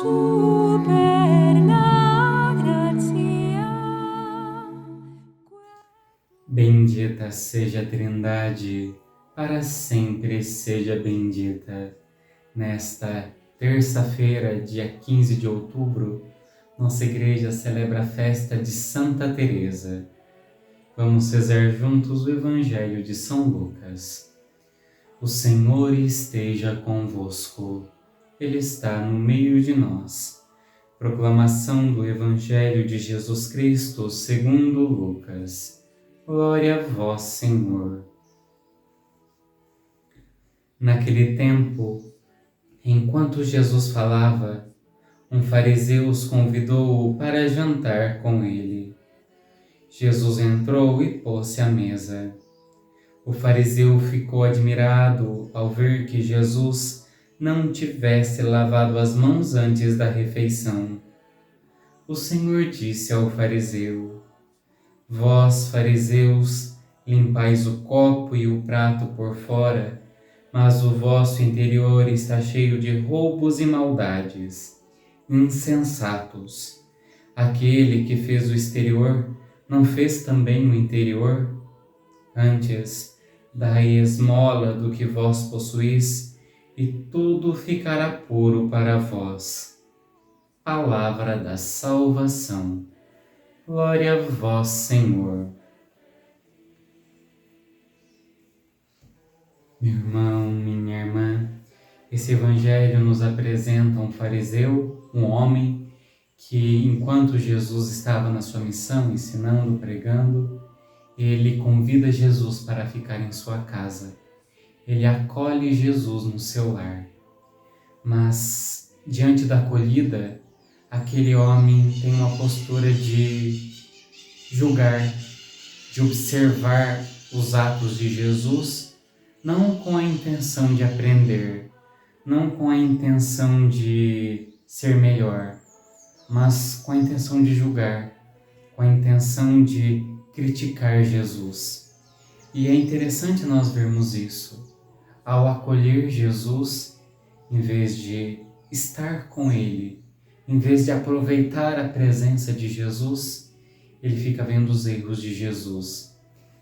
superna gratia. Bendita seja a Trindade, para sempre seja bendita. Nesta terça-feira, dia 15 de outubro, nossa igreja celebra a festa de Santa Teresa. Vamos rezar juntos o Evangelho de São Lucas. O Senhor esteja convosco. Ele está no meio de nós. Proclamação do Evangelho de Jesus Cristo segundo Lucas. Glória a vós, Senhor. Naquele tempo, enquanto Jesus falava, um fariseu os convidou para jantar com ele. Jesus entrou e pôs-se à mesa. O fariseu ficou admirado ao ver que Jesus não tivesse lavado as mãos antes da refeição. O Senhor disse ao fariseu: Vós, fariseus, limpais o copo e o prato por fora, mas o vosso interior está cheio de roubos e maldades. Insensatos! Aquele que fez o exterior não fez também o interior? Antes, dai esmola do que vós possuís, e tudo ficará puro para vós. Palavra da salvação. Glória a vós, Senhor. Meu irmão, minha irmã, esse evangelho nos apresenta um fariseu, um homem que, enquanto Jesus estava na sua missão, ensinando, pregando, ele convida Jesus para ficar em sua casa. Ele acolhe Jesus no seu lar. Mas, diante da acolhida, aquele homem tem uma postura de julgar, de observar os atos de Jesus, não com a intenção de aprender, não com a intenção de ser melhor, mas com a intenção de julgar, com a intenção de criticar Jesus. E é interessante nós vermos isso. Ao acolher Jesus, em vez de estar com Ele, em vez de aproveitar a presença de Jesus, ele fica vendo os erros de Jesus.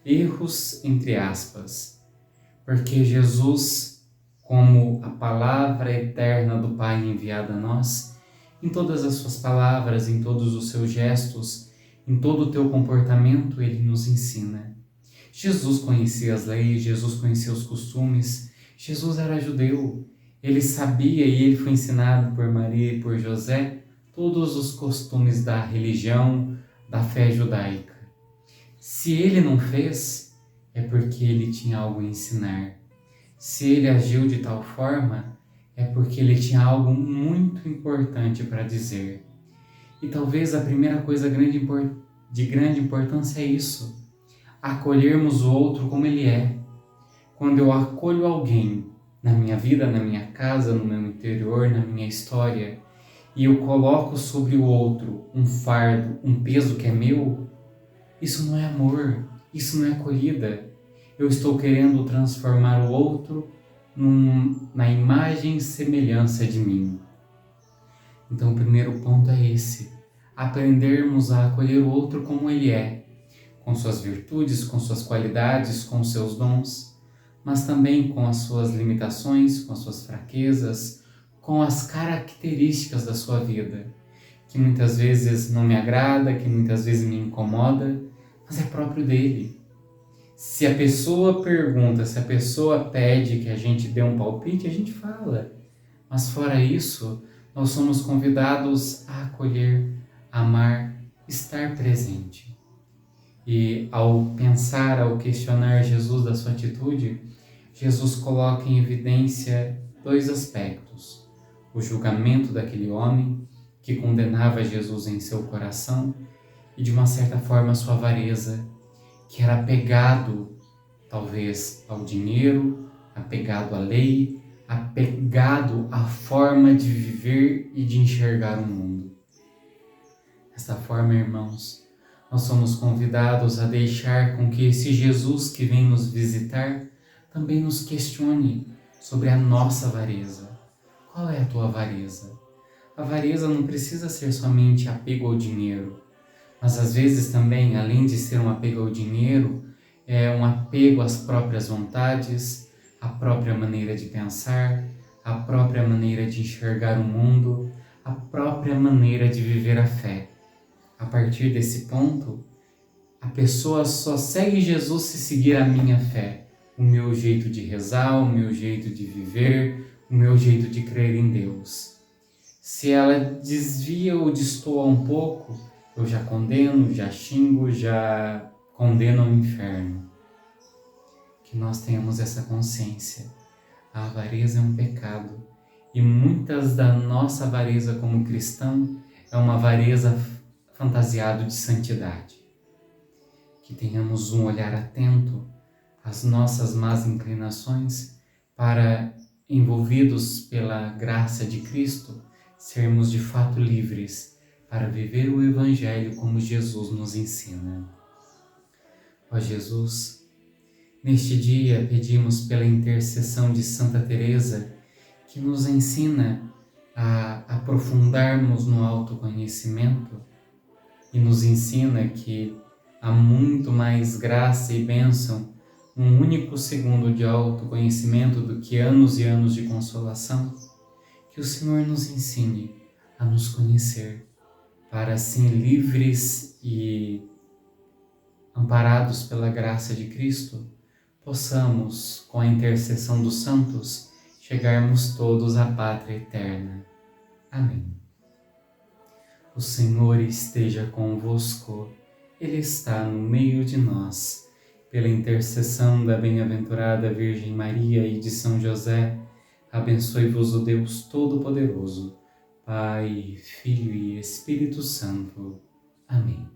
Erros entre aspas, porque Jesus, como a palavra eterna do Pai enviada a nós, em todas as suas palavras, em todos os seus gestos, em todo o teu comportamento, ele nos ensina. Jesus conhecia as leis, Jesus conhecia os costumes, Jesus era judeu, ele sabia e ele foi ensinado por Maria e por José todos os costumes da religião, da fé judaica. Se ele não fez, é porque ele tinha algo a ensinar. Se ele agiu de tal forma, é porque ele tinha algo muito importante para dizer. E talvez a primeira coisa de grande importância é isso: acolhermos o outro como ele é. Quando eu acolho alguém na minha vida, na minha casa, no meu interior, na minha história, e eu coloco sobre o outro um fardo, um peso que é meu, isso não é amor, isso não é acolhida. Eu estou querendo transformar o outro na imagem e semelhança de mim. Então o primeiro ponto é esse: aprendermos a acolher o outro como ele é, com suas virtudes, com suas qualidades, com seus dons, mas também com as suas limitações, com as suas fraquezas, com as características da sua vida, que muitas vezes não me agrada, que muitas vezes me incomoda, mas é próprio dele. Se a pessoa pergunta, se a pessoa pede que a gente dê um palpite, a gente fala. Mas fora isso, nós somos convidados a acolher, amar, estar presente. E ao pensar, ao questionar Jesus da sua atitude, Jesus coloca em evidência dois aspectos: o julgamento daquele homem que condenava Jesus em seu coração e, de uma certa forma, a sua avareza, que era apegado, talvez, ao dinheiro, apegado à lei, apegado à forma de viver e de enxergar o mundo. Desta forma, irmãos, nós somos convidados a deixar com que esse Jesus que vem nos visitar também nos questione sobre a nossa avareza. Qual é a tua avareza? A avareza não precisa ser somente apego ao dinheiro, mas às vezes também, além de ser um apego ao dinheiro, é um apego às próprias vontades, à própria maneira de pensar, à própria maneira de enxergar o mundo, à própria maneira de viver a fé. A partir desse ponto, a pessoa só segue Jesus se seguir a minha fé, o meu jeito de rezar, o meu jeito de viver, o meu jeito de crer em Deus. Se ela desvia ou destoa um pouco, eu já condeno, já xingo, já condeno ao inferno. Que nós tenhamos essa consciência. A avareza é um pecado e muitas da nossa avareza como cristão é uma avareza fantasiada de santidade. Que tenhamos um olhar atento às nossas más inclinações para, envolvidos pela graça de Cristo, sermos de fato livres para viver o Evangelho como Jesus nos ensina. Ó Jesus, neste dia pedimos pela intercessão de Santa Teresa que nos ensina a aprofundarmos no autoconhecimento e nos ensina que há muito mais graça e bênção num único segundo de autoconhecimento do que anos e anos de consolação. Que o Senhor nos ensine a nos conhecer, para assim livres e amparados pela graça de Cristo, possamos, com a intercessão dos santos, chegarmos todos à pátria eterna. Amém. O Senhor esteja convosco, Ele está no meio de nós. Pela intercessão da bem-aventurada Virgem Maria e de São José, abençoe-vos o Deus Todo-Poderoso, Pai, Filho e Espírito Santo. Amém.